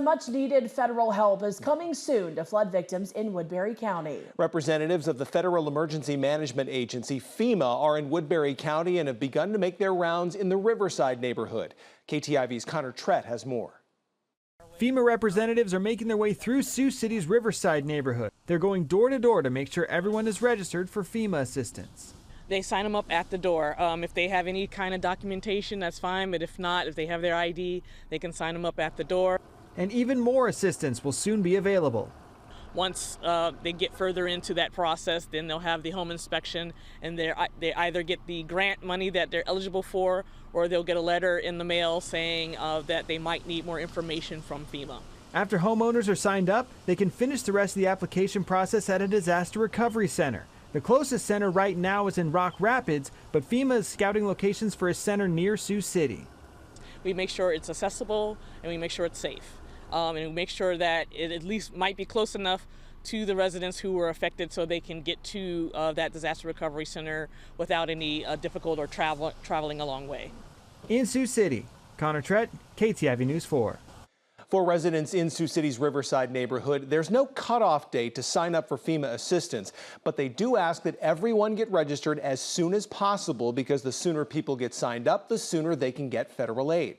Much needed federal help is coming soon to flood victims in Woodbury County. Representatives of the Federal Emergency Management Agency, FEMA, are in Woodbury County and have begun to make their rounds in the Riverside neighborhood. KTIV's Connor Trett has more. FEMA representatives are making their way through Sioux City's Riverside neighborhood. They're going door to door to make sure everyone is registered for FEMA assistance. They sign them up at the door. If they have any kind of documentation, that's fine, but if not, if they have their ID, they can sign them up at the door. And even more assistance will soon be available. Once they get further into that process, then they'll have the home inspection, and they either get the grant money that they're eligible for, or they'll get a letter in the mail saying that they might need more information from FEMA. After homeowners are signed up, they can finish the rest of the application process at a disaster recovery center. The closest center right now is in Rock Rapids, but FEMA is scouting locations for a center near Sioux City. We make sure it's accessible and we make sure it's safe. And we make sure that it at least might be close enough to the residents who were affected so they can get to that disaster recovery center without any difficult or traveling a long way. In Sioux City, Connor Trett, KTIV News 4. For residents in Sioux City's Riverside neighborhood, there's no cutoff date to sign up for FEMA assistance, but they do ask that everyone get registered as soon as possible because the sooner people get signed up, the sooner they can get federal aid.